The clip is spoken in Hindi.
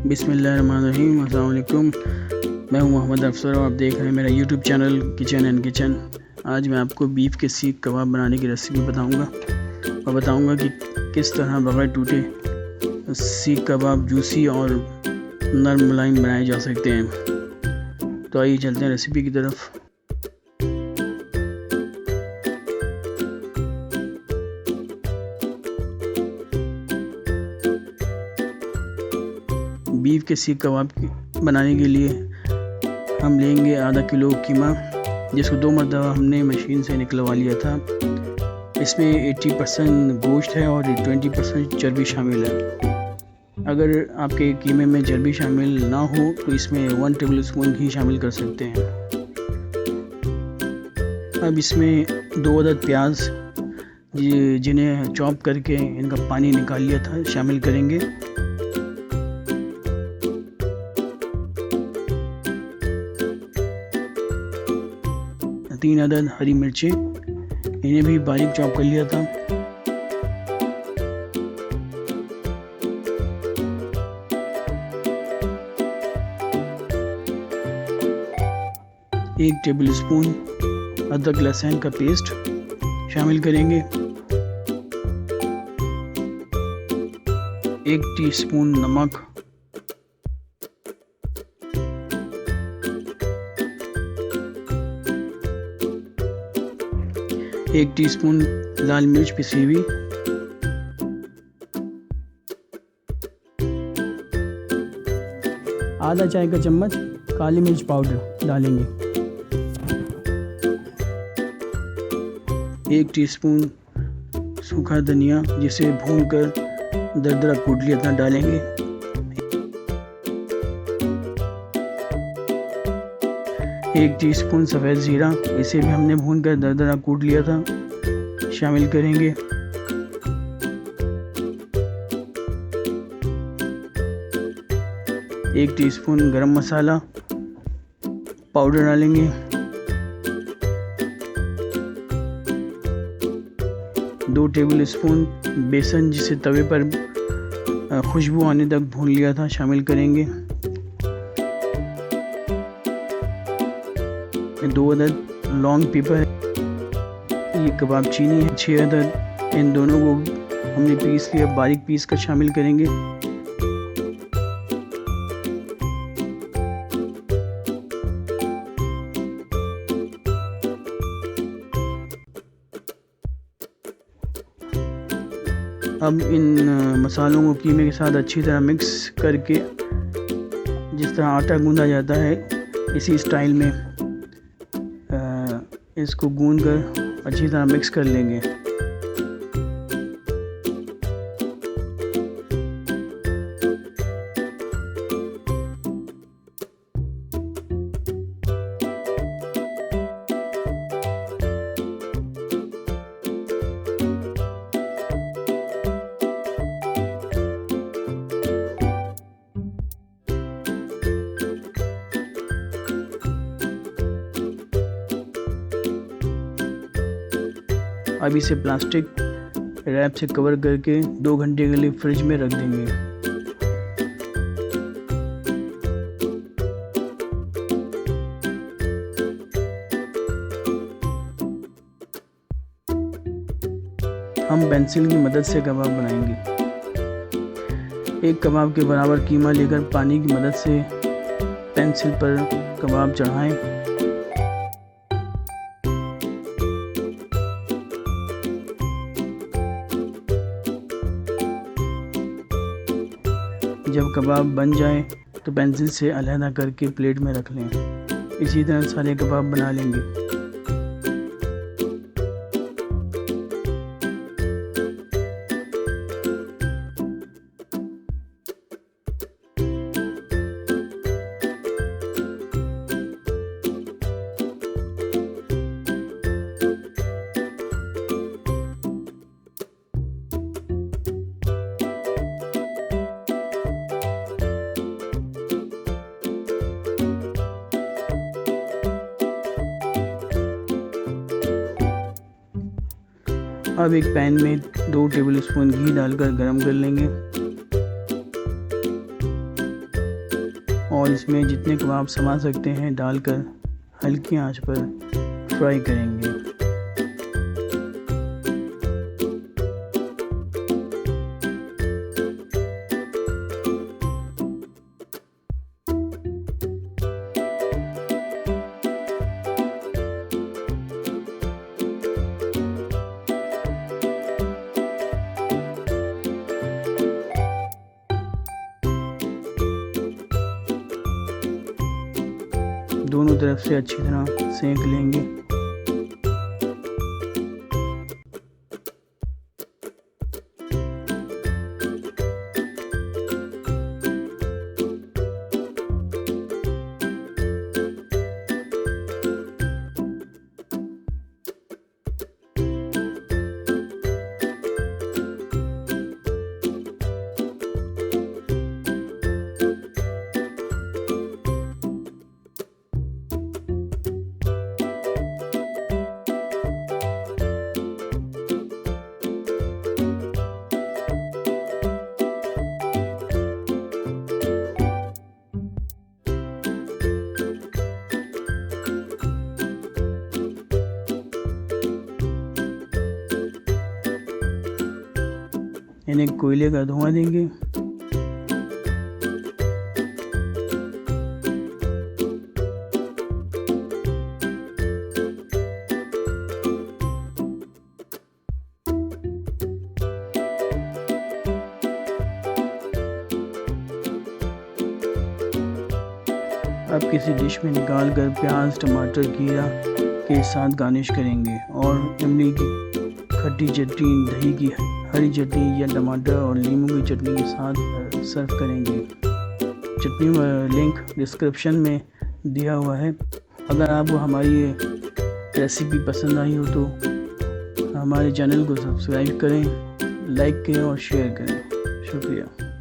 बिस्मिल्लाहिर्रहमानिर्रहीम। अस्सलाम वालेकुम। मैं हूं मोहम्मद अफसर और आप देख रहे हैं मेरा YouTube channel kitchen and kitchen. आज मैं आपको बीफ के सीख कबाब बनाने की रेसिपी बताऊंगा और बताऊंगा कि किस तरह बगैर टूटे सीख कबाब जूसी और नरम मुलायम बनाए जा सकते हैं। तो आइए चलते हैं रेसिपी की तरफ। बीफ के सीख कबाब बनाने के लिए हम लेंगे आधा किलो कीमा, जिसको 2 मरतबा हमने मशीन से निकलवा लिया था। इसमें 80% गोश्त है और 20% चर्बी शामिल है। अगर आपके कीमे में चर्बी शामिल ना हो तो इसमें 1 टेबलस्पून घी शामिल कर सकते हैं। अब इसमें 2 अदद प्याज जिन्हें चॉप करके इनका पानी निकाल लिया था शामिल करेंगे। 3 अदद हरी मिर्चें, इन्हें भी बारीक चॉप कर लिया था। एक टेबलस्पून अदरक लहसुन का पेस्ट शामिल करेंगे। 1 टीस्पून नमक, 1 टीस्पून लाल मिर्च पिसी हुई, आधा चाय का चम्मच काली मिर्च पाउडर डालेंगे। 1 टीस्पून सूखा धनिया जिसे भूनकर दरदरा कूट लिया था डालेंगे। 1 टीस्पून सफ़ेद ज़ीरा, इसे भी हमने भूनकर दरदरा कूट लिया था, शामिल करेंगे। एक टीस्पून गरम मसाला पाउडर डालेंगे। 2 टेबलस्पून बेसन जिसे तवे पर खुशबू आने तक भून लिया था शामिल करेंगे। 2 अदद लॉन्ग पेपर, ये कबाब चीनी है। 6 अदद, इन दोनों को हमने पीस लिया, बारीक पीस कर शामिल करेंगे। अब इन मसालों को कीमे के साथ अच्छी तरह मिक्स करके, जिस तरह आटा गूंदा जाता है इसी स्टाइल में इसको गूंद कर अच्छी तरह मिक्स कर लेंगे। अब इसे प्लास्टिक रैप से कवर करके 2 घंटे के लिए फ्रिज में रख देंगे। हम पेंसिल की मदद से कबाब बनाएंगे। एक कबाब के बराबर कीमा लेकर पानी की मदद से पेंसिल पर कबाब चढ़ाएं। जब कबाब बन जाए तो पेंसिल से अलहदा करके प्लेट में रख लें। इसी तरह सारे कबाब बना लेंगे। अब एक पैन में 2 टेबलस्पून घी डालकर गरम कर लेंगे। और इसमें जितने कबाब समा सकते हैं डालकर हल्की आंच पर फ्राई करेंगे। दोनों तरफ से अच्छी तरह सेंक लेंगे। इन्हें कोयले का धुआं देंगे। अब किसी डिश में निकाल कर प्याज, टमाटर, खीरा के साथ गार्निश करेंगे और इमली की खट्टी चटनी, दही की हरी चटनी या टमाटर और नींबू की चटनी के साथ सर्व करेंगे। चटनी का लिंक डिस्क्रिप्शन में दिया हुआ है। अगर आपको हमारी ये रेसिपी पसंद आई हो तो हमारे चैनल को सब्सक्राइब करें, लाइक करें और शेयर करें। शुक्रिया।